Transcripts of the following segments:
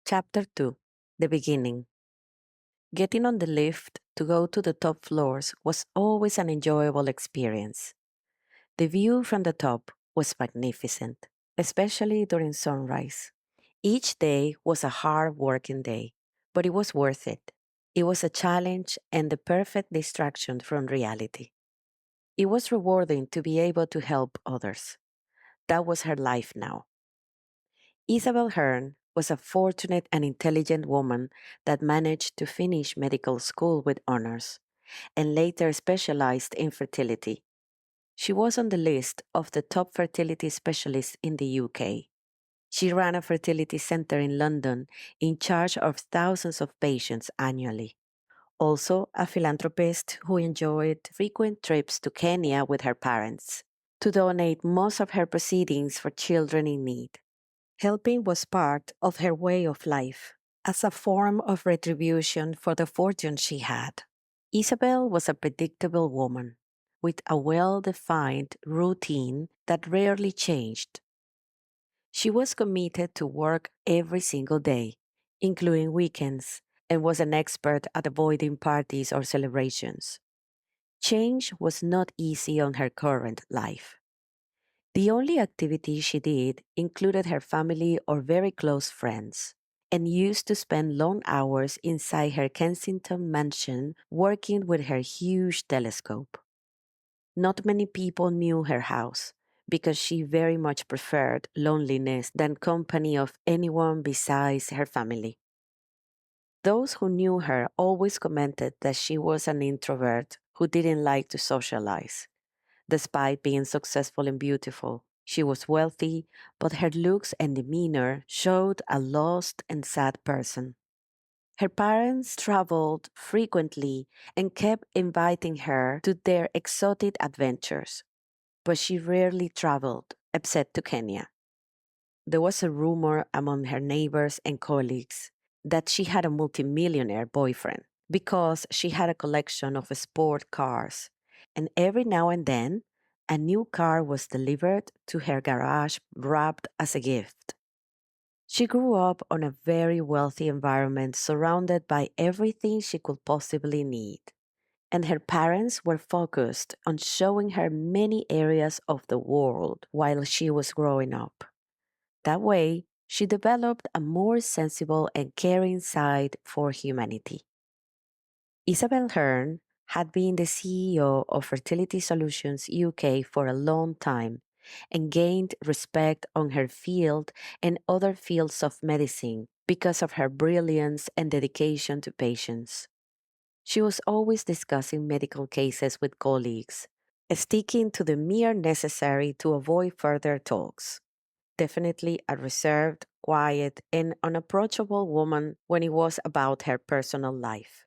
Chapter 2. The Beginning. Getting on the lift to go to the top floors was always an enjoyable experience. The view from the top was magnificent, especially during sunrise. Each day was a hard working day, but it was worth it. It was a challenge and the perfect distraction from reality. It was rewarding to be able to help others. That was her life now. Isabel Hearn was a fortunate and intelligent woman that managed to finish medical school with honors and later specialized in fertility. She was on the list of the top fertility specialists in the UK. She ran a fertility center in London in charge of thousands of patients annually. Also, a philanthropist who enjoyed frequent trips to Kenya with her parents to donate most of her proceedings for children in need. Helping was part of her way of life, as a form of retribution for the fortune she had. Isabel was a predictable woman, with a well-defined routine that rarely changed. She was committed to work every single day, including weekends, and was an expert at avoiding parties or celebrations. Change was not easy on her current life. The only activity she did included her family or very close friends, and used to spend long hours inside her Kensington mansion working with her huge telescope. Not many people knew her house, because she very much preferred loneliness than company of anyone besides her family. Those who knew her always commented that she was an introvert who didn't like to socialize. Despite being successful and beautiful, she was wealthy, but her looks and demeanor showed a lost and sad person. Her parents traveled frequently and kept inviting her to their exotic adventures, but she rarely traveled except to Kenya. There was a rumor among her neighbors and colleagues that she had a multimillionaire boyfriend because she had a collection of sport cars, and every now and then a new car was delivered to her garage wrapped as a gift. She grew up on a very wealthy environment surrounded by everything she could possibly need, and her parents were focused on showing her many areas of the world while she was growing up. That way, she developed a more sensible and caring side for humanity. Isabel Hearn had been the CEO of Fertility Solutions UK for a long time and gained respect on her field and other fields of medicine because of her brilliance and dedication to patients. She was always discussing medical cases with colleagues, sticking to the mere necessary to avoid further talks. Definitely a reserved, quiet, and unapproachable woman when it was about her personal life.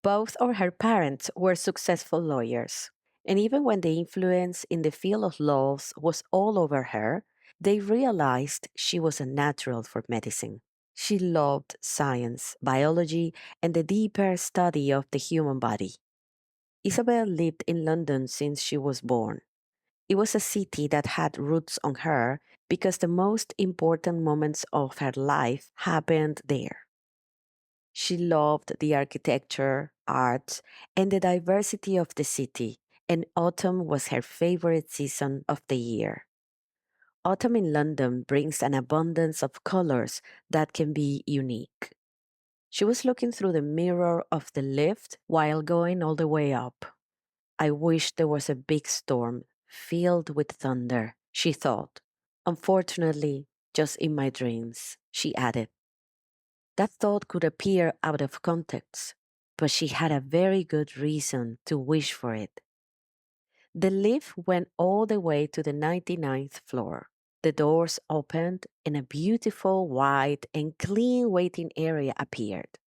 Both of her parents were successful lawyers, and even when the influence in the field of laws was all over her, they realized she was a natural for medicine. She loved science, biology, and the deeper study of the human body. Isabel lived in London since she was born. It was a city that had roots on her because the most important moments of her life happened there. She loved the architecture, arts, and the diversity of the city, and autumn was her favorite season of the year. Autumn in London brings an abundance of colors that can be unique. She was looking through the mirror of the lift while going all the way up. I wish there was a big storm filled with thunder, she thought. Unfortunately, just in my dreams, she added. That thought could appear out of context, but she had a very good reason to wish for it. The lift went all the way to the 99th floor. The doors opened and a beautiful, white, and clean waiting area appeared.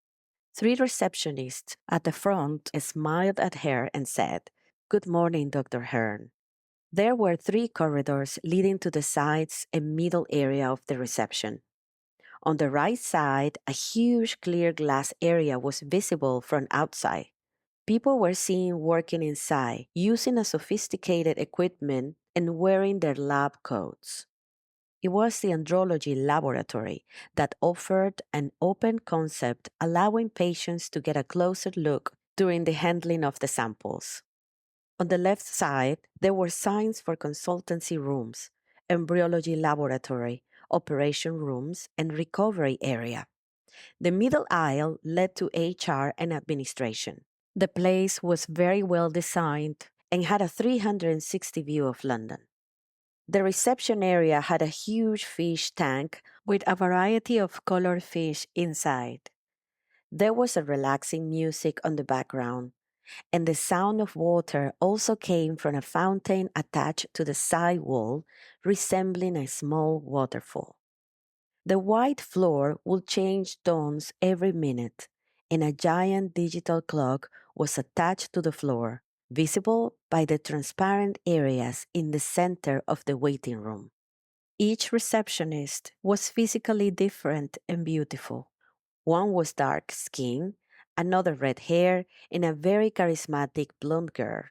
Three receptionists at the front smiled at her and said, "Good morning, Dr. Hearn." There were three corridors leading to the sides and middle area of the reception. On the right side, a huge clear glass area was visible from outside. People were seen working inside, using a sophisticated equipment and wearing their lab coats. It was the andrology laboratory that offered an open concept allowing patients to get a closer look during the handling of the samples. On the left side, there were signs for consultancy rooms, embryology laboratory, operation rooms, and recovery area. The middle aisle led to HR and administration. The place was very well designed and had a 360 view of London. The reception area had a huge fish tank with a variety of colored fish inside. There was a relaxing music on the background, and the sound of water also came from a fountain attached to the side wall, resembling a small waterfall. The white floor would change tones every minute, and a giant digital clock was attached to the floor, visible by the transparent areas in the center of the waiting room. Each receptionist was physically different and beautiful. One was dark skinned, another red hair, and a very charismatic blonde girl.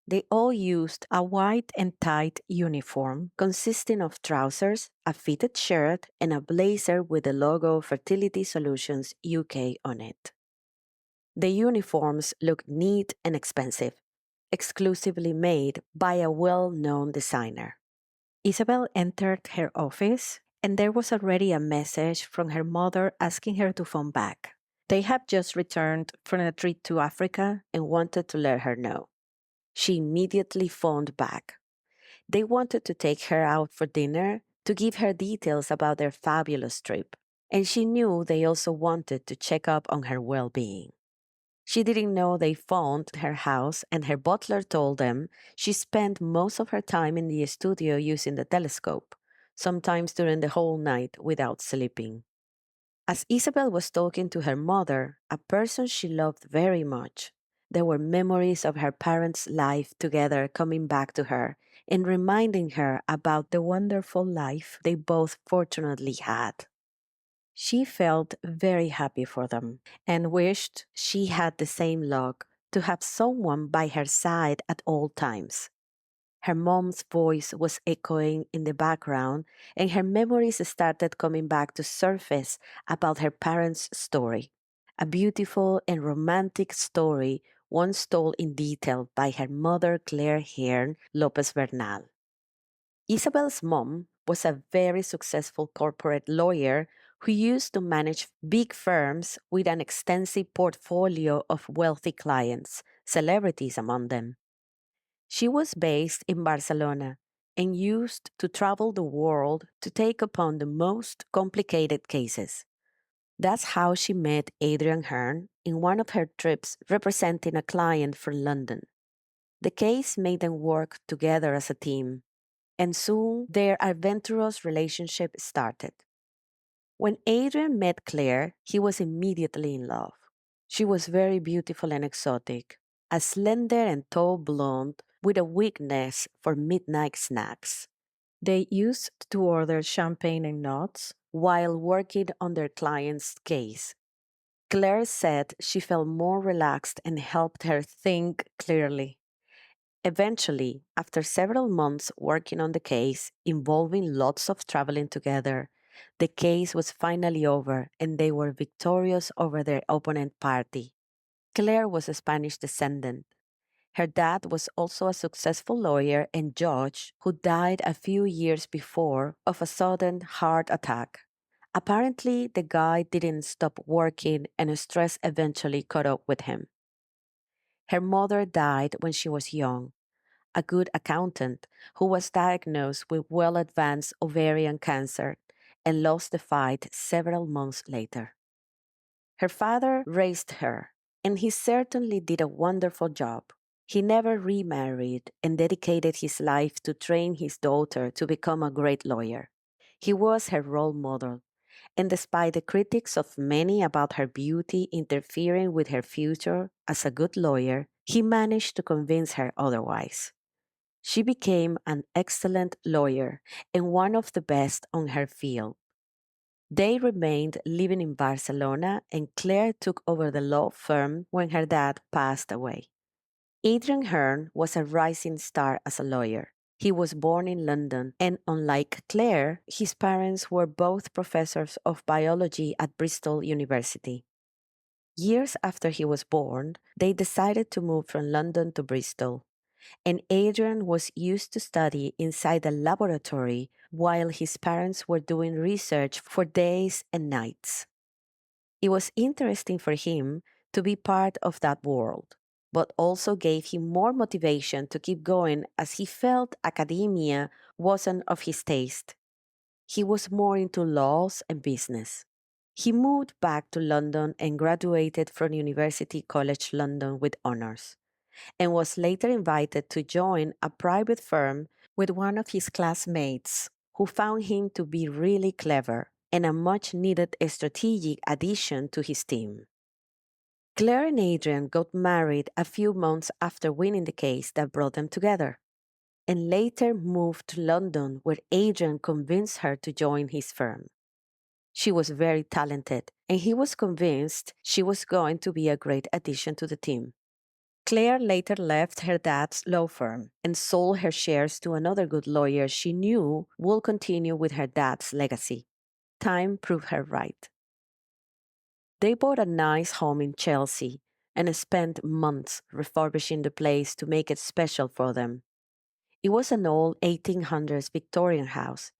They all used a white and tight uniform consisting of trousers, a fitted shirt, and a blazer with the logo Fertility Solutions UK on it. The uniforms looked neat and expensive, exclusively made by a well-known designer. Isabel entered her office, and there was already a message from her mother asking her to phone back. They had just returned from a trip to Africa and wanted to let her know. She immediately phoned back. They wanted to take her out for dinner to give her details about their fabulous trip, and she knew they also wanted to check up on her well-being. She didn't know they phoned her house, and her butler told them she spent most of her time in the studio using the telescope, sometimes during the whole night without sleeping. As Isabel was talking to her mother, a person she loved very much, there were memories of her parents' life together coming back to her and reminding her about the wonderful life they both fortunately had. She felt very happy for them and wished she had the same luck to have someone by her side at all times. Her mom's voice was echoing in the background, and her memories started coming back to surface about her parents' story, a beautiful and romantic story once told in detail by her mother Claire Hearn Lopez Bernal. Isabel's mom was a very successful corporate lawyer who used to manage big firms with an extensive portfolio of wealthy clients, celebrities among them. She was based in Barcelona and used to travel the world to take upon the most complicated cases. That's how she met Adrian Hearn in one of her trips representing a client from London. The case made them work together as a team, and soon their adventurous relationship started. When Adrian met Claire, he was immediately in love. She was very beautiful and exotic, a slender and tall blonde with a weakness for midnight snacks. They used to order champagne and nuts while working on their client's case. Claire said she felt more relaxed and helped her think clearly. Eventually, after several months working on the case, involving lots of traveling together, the case was finally over and they were victorious over their opponent party. Claire was a Spanish descendant. Her dad was also a successful lawyer and judge who died a few years before of a sudden heart attack. Apparently, the guy didn't stop working and stress eventually caught up with him. Her mother died when she was young, a good accountant who was diagnosed with well advanced ovarian cancer and lost the fight several months later. Her father raised her, and he certainly did a wonderful job. He never remarried and dedicated his life to train his daughter to become a great lawyer. He was her role model, and despite the critics of many about her beauty interfering with her future as a good lawyer, he managed to convince her otherwise. She became an excellent lawyer and one of the best on her field. They remained living in Barcelona, and Claire took over the law firm when her dad passed away. Adrian Hearn was a rising star as a lawyer. He was born in London, and unlike Claire, his parents were both professors of biology at Bristol University. Years after he was born, they decided to move from London to Bristol, and Adrian was used to study inside a laboratory while his parents were doing research for days and nights. It was interesting for him to be part of that world, but also gave him more motivation to keep going as he felt academia wasn't of his taste. He was more into laws and business. He moved back to London and graduated from University College London with honors, and was later invited to join a private firm with one of his classmates, who found him to be really clever and a much needed strategic addition to his team. Claire and Adrian got married a few months after winning the case that brought them together, and later moved to London, where Adrian convinced her to join his firm. She was very talented, and he was convinced she was going to be a great addition to the team. Claire later left her dad's law firm and sold her shares to another good lawyer she knew would continue with her dad's legacy. Time proved her right. They bought a nice home in Chelsea and spent months refurbishing the place to make it special for them. It was an old 1800s Victorian house,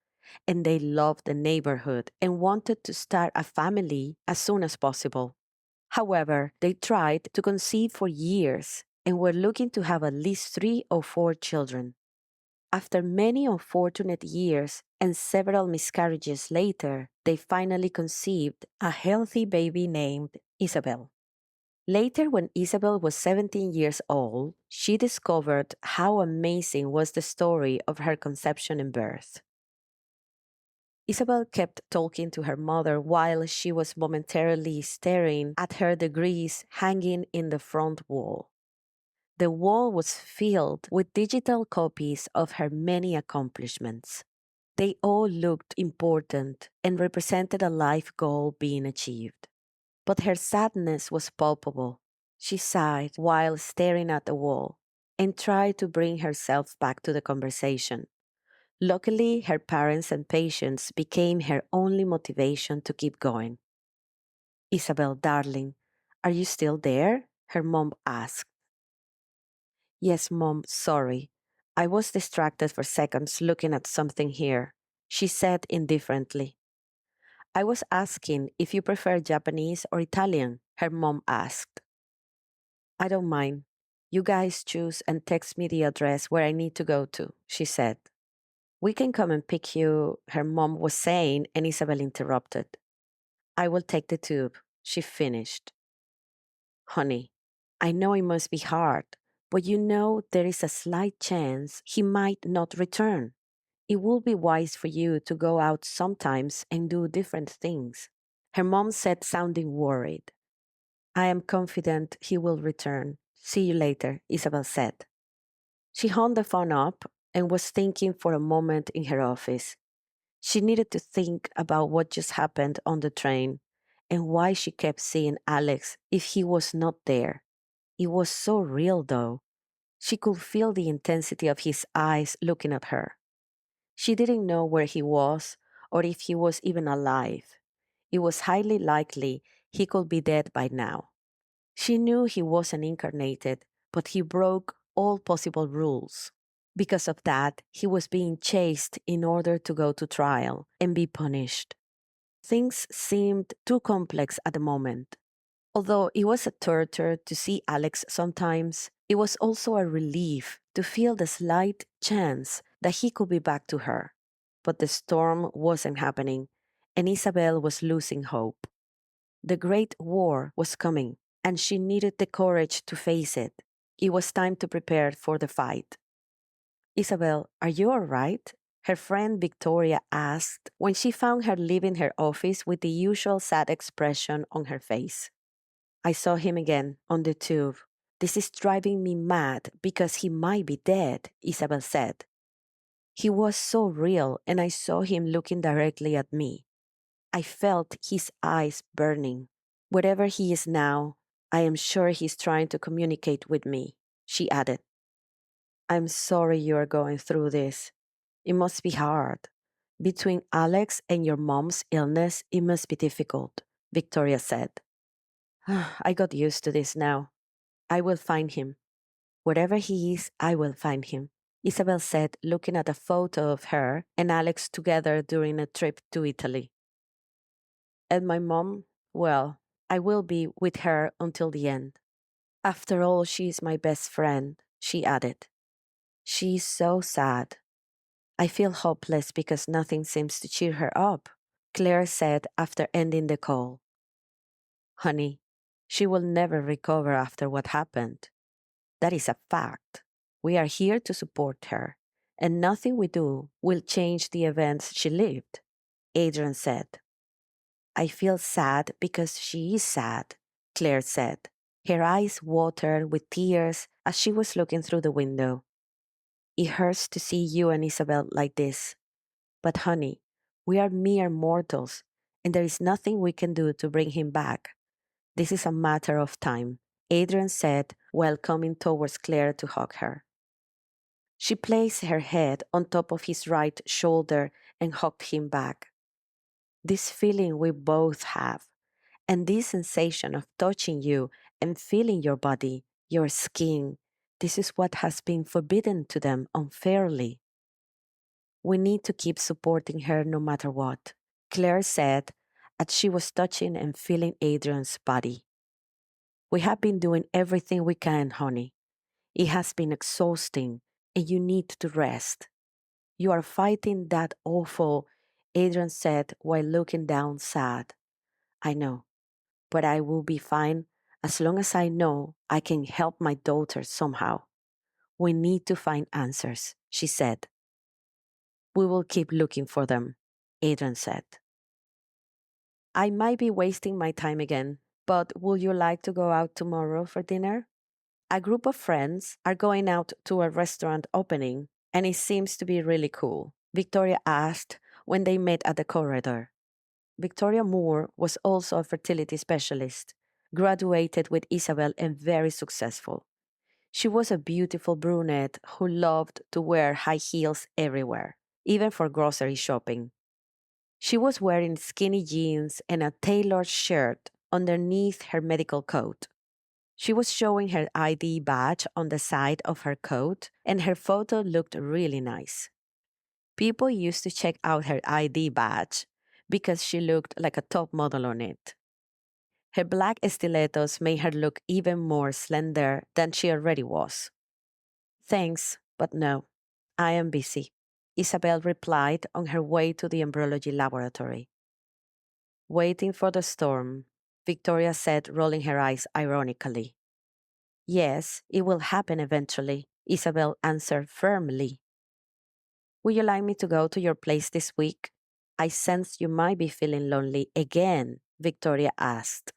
and they loved the neighborhood and wanted to start a family as soon as possible. However, they tried to conceive for years and were looking to have at least 3 or 4 children. After many unfortunate years and several miscarriages later, they finally conceived a healthy baby named Isabel. Later, when Isabel was 17 years old, she discovered how amazing was the story of her conception and birth. Isabel kept talking to her mother while she was momentarily staring at her degrees hanging in the front wall. The wall was filled with digital copies of her many accomplishments. They all looked important and represented a life goal being achieved. But her sadness was palpable. She sighed while staring at the wall and tried to bring herself back to the conversation. Luckily, her parents and patients became her only motivation to keep going. "Isabel, darling, are you still there?" her mom asked. "Yes, Mom, sorry. I was distracted for seconds looking at something here," she said indifferently. "I was asking if you prefer Japanese or Italian," her mom asked. "I don't mind. You guys choose and text me the address where I need to go to," she said. "We can come and pick you," her mom was saying, and Isabel interrupted. "I will take the tube," she finished. "Honey, I know it must be hard, but you know there is a slight chance he might not return. It will be wise for you to go out sometimes and do different things," her mom said, sounding worried. "I am confident he will return. See you later," Isabel said. She hung the phone up and was thinking for a moment in her office. She needed to think about what just happened on the train and why she kept seeing Alex if he was not there. It was so real, though. She could feel the intensity of his eyes looking at her. She didn't know where he was or if he was even alive. It was highly likely he could be dead by now. She knew he wasn't incarnated, but he broke all possible rules. Because of that, he was being chased in order to go to trial and be punished. Things seemed too complex at the moment. Although it was a torture to see Alex sometimes, it was also a relief to feel the slight chance that he could be back to her. But the storm wasn't happening, and Isabel was losing hope. The Great War was coming, and she needed the courage to face it. It was time to prepare for the fight. "Isabel, are you all right?" her friend Victoria asked when she found her leaving her office with the usual sad expression on her face. "I saw him again on the tube. This is driving me mad because he might be dead," Isabel said. "He was so real, and I saw him looking directly at me. I felt his eyes burning. Wherever he is now, I am sure he's trying to communicate with me," she added. I'm sorry you are going through this. It must be hard. Between Alex and your mom's illness, it must be difficult, Victoria said. I got used to this now. I will find him. Wherever he is, I will find him, Isabel said, looking at a photo of her and Alex together during a trip to Italy. And my mom, well, I will be with her until the end. After all, she is my best friend, she added. She is so sad. I feel hopeless because nothing seems to cheer her up, Claire said after ending the call. Honey, she will never recover after what happened. That is a fact. We are here to support her, and nothing we do will change the events she lived, Adrian said. I feel sad because she is sad, Claire said. Her eyes watered with tears as she was looking through the window. It hurts to see you and Isabel like this. But honey, we are mere mortals, and there is nothing we can do to bring him back. This is a matter of time, Adrian said while coming towards Claire to hug her. She placed her head on top of his right shoulder and hugged him back. This feeling we both have, and this sensation of touching you and feeling your body, your skin, this is what has been forbidden to them unfairly. We need to keep supporting her no matter what, Claire said as she was touching and feeling Adrian's body. We have been doing everything we can, honey. It has been exhausting, and you need to rest. You are fighting that awful, Adrian said while looking down sad. I know, but I will be fine as long as I know I can help my daughter somehow. We need to find answers, she said. We will keep looking for them, Adrian said. I might be wasting my time again, but would you like to go out tomorrow for dinner? A group of friends are going out to a restaurant opening, and it seems to be really cool, Victoria asked when they met at the corridor. Victoria Moore was also a fertility specialist, graduated with Isabel and very successful. She was a beautiful brunette who loved to wear high heels everywhere, even for grocery shopping. She was wearing skinny jeans and a tailored shirt underneath her medical coat. She was showing her ID badge on the side of her coat, and her photo looked really nice. People used to check out her ID badge because she looked like a top model on it. Her black stilettos made her look even more slender than she already was. Thanks, but no, I am busy, Isabel replied on her way to the embryology laboratory. Waiting for the storm, Victoria said, rolling her eyes ironically. Yes, it will happen eventually, Isabel answered firmly. Would you like me to go to your place this week? I sense you might be feeling lonely again, Victoria asked.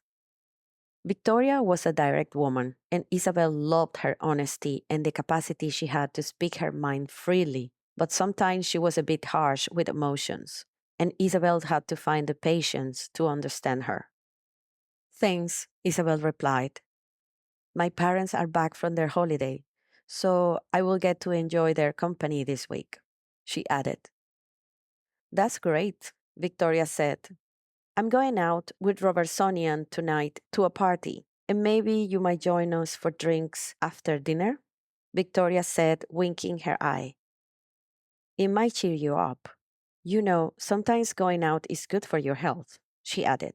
Victoria was a direct woman, and Isabel loved her honesty and the capacity she had to speak her mind freely, but sometimes she was a bit harsh with emotions, and Isabel had to find the patience to understand her. Thanks, Isabel replied. My parents are back from their holiday, so I will get to enjoy their company this week, she added. That's great, Victoria said. I'm going out with Robertsonian tonight to a party, and maybe you might join us for drinks after dinner? Victoria said, winking her eye. It might cheer you up. You know, sometimes going out is good for your health, she added.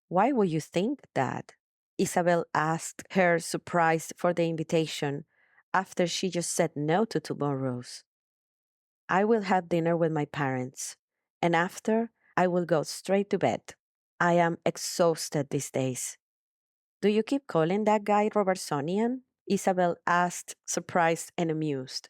Why would you think that? Isabel asked her, surprised for the invitation, after she just said no to tomorrow's. I will have dinner with my parents, and after, I will go straight to bed. I am exhausted these days. Do you keep calling that guy Robertsonian? Isabel asked, surprised and amused.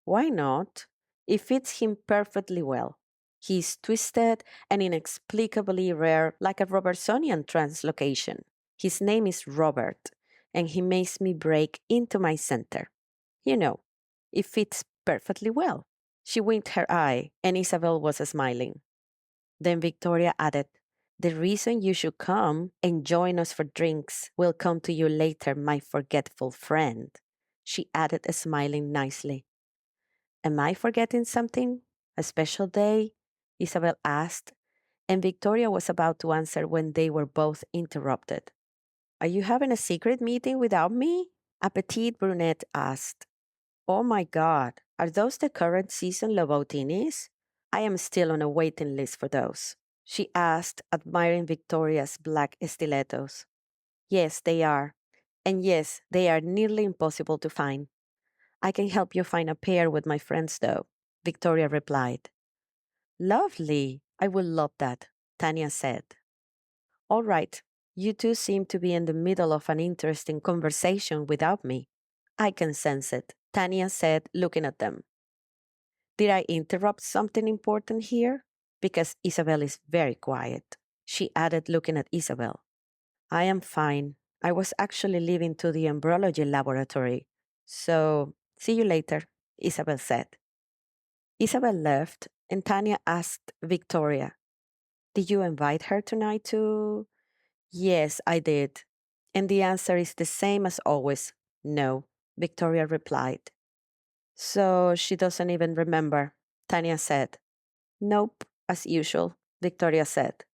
Why not? It fits him perfectly well. He is twisted and inexplicably rare, like a Robertsonian translocation. His name is Robert, and he makes me break into my center. You know, it fits perfectly well. She winked her eye, and Isabel was smiling. Then Victoria added, The reason you should come and join us for drinks will come to you later, my forgetful friend. she added, smiling nicely. Am I forgetting something? A special day? Isabel asked, and Victoria was about to answer when they were both interrupted. Are you having a secret meeting without me? A petite brunette asked. Oh my God, are those the current season Lobotinis? I am still on a waiting list for those, she asked, admiring Victoria's black stilettos. Yes, they are. And yes, they are nearly impossible to find. I can help you find a pair with my friends, though, Victoria replied. Lovely. I will love that, Tanya said. All right, you two seem to be in the middle of an interesting conversation without me. I can sense it, Tanya said, looking at them. Did I interrupt something important here? Because Isabel is very quiet, she added, looking at Isabel. I am fine. I was actually leaving to the embryology laboratory. So, see you later, Isabel said. Isabel left, and Tanya asked Victoria, did you invite her tonight to? Yes, I did. And the answer is the same as always no, Victoria replied. So she doesn't even remember, Tanya said. Nope, as usual, Victoria said.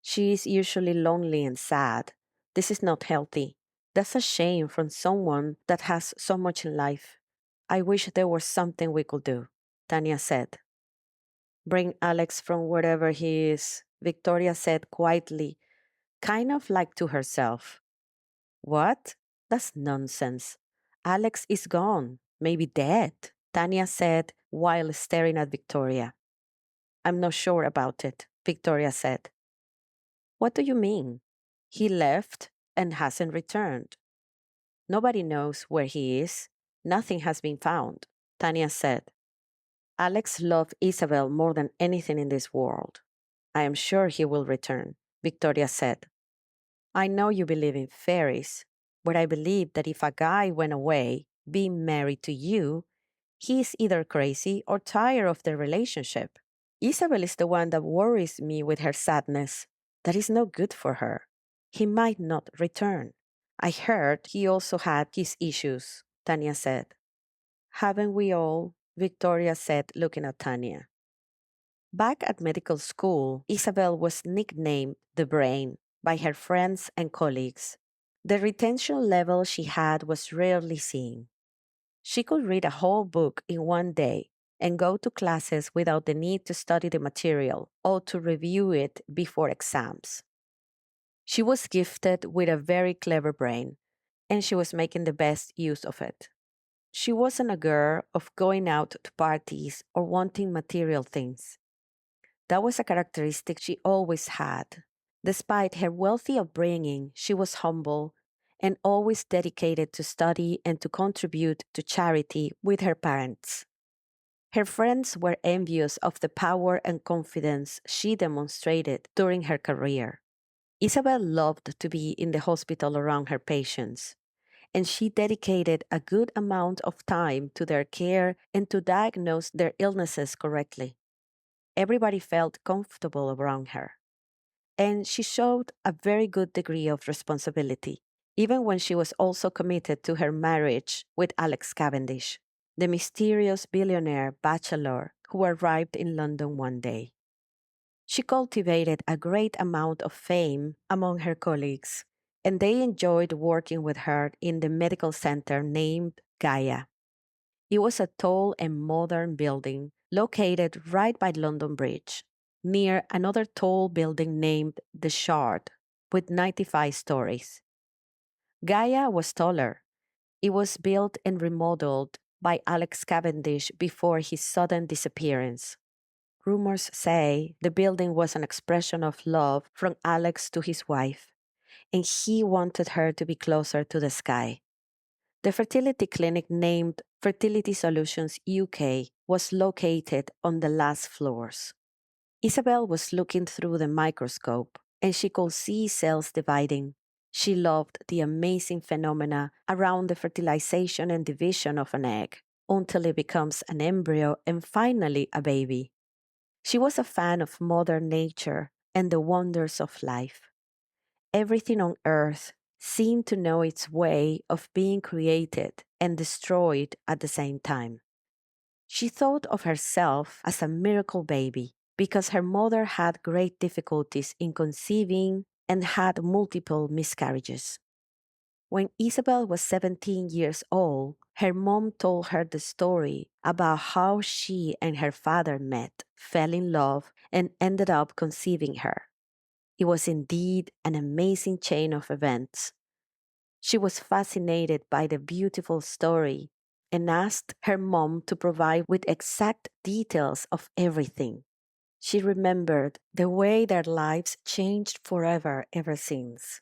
She is usually lonely and sad. This is not healthy. That's a shame from someone that has so much in life. I wish there was something we could do, Tanya said. Bring Alex from wherever he is, Victoria said quietly, kind of like to herself. What? That's nonsense. Alex is gone, maybe dead, Tanya said while staring at Victoria. I'm not sure about it, Victoria said. What do you mean? He left and hasn't returned. Nobody knows where he is. Nothing has been found, Tanya said. Alex loved Isabel more than anything in this world. I am sure he will return, Victoria said. I know you believe in fairies, but I believe that if a guy went away, being married to you, he is either crazy or tired of the relationship. Isabel is the one that worries me with her sadness. That is no good for her. He might not return. I heard he also had his issues, Tanya said. Haven't we all? Victoria said, looking at Tanya. Back at medical school, Isabel was nicknamed the brain by her friends and colleagues. The retention level she had was rarely seen. She could read a whole book in one day and go to classes without the need to study the material or to review it before exams. She was gifted with a very clever brain, and she was making the best use of it. She wasn't a girl of going out to parties or wanting material things. That was a characteristic she always had. Despite her wealthy upbringing, she was humble and always dedicated to study and to contribute to charity with her parents. Her friends were envious of the power and confidence she demonstrated during her career. Isabel loved to be in the hospital around her patients, and she dedicated a good amount of time to their care and to diagnose their illnesses correctly. Everybody felt comfortable around her, and she showed a very good degree of responsibility, even when she was also committed to her marriage with Alex Cavendish, the mysterious billionaire bachelor who arrived in London one day. She cultivated a great amount of fame among her colleagues, and they enjoyed working with her in the medical center named Gaia. It was a tall and modern building located right by London Bridge, near another tall building named The Shard, with 95 stories. Gaia was taller. It was built and remodeled by Alex Cavendish before his sudden disappearance. Rumors say the building was an expression of love from Alex to his wife, and he wanted her to be closer to the sky. The fertility clinic named Fertility Solutions UK was located on the last floors. Isabel was looking through the microscope, and she could see cells dividing. She loved the amazing phenomena around the fertilization and division of an egg until it becomes an embryo and finally a baby. She was a fan of modern nature and the wonders of life. Everything on earth seemed to know its way of being created and destroyed at the same time. She thought of herself as a miracle baby because her mother had great difficulties in conceiving and had multiple miscarriages. When Isabel was 17 years old, her mom told her the story about how she and her father met, fell in love, and ended up conceiving her. It was indeed an amazing chain of events. She was fascinated by the beautiful story and asked her mom to provide with exact details of everything. She remembered the way their lives changed forever ever since.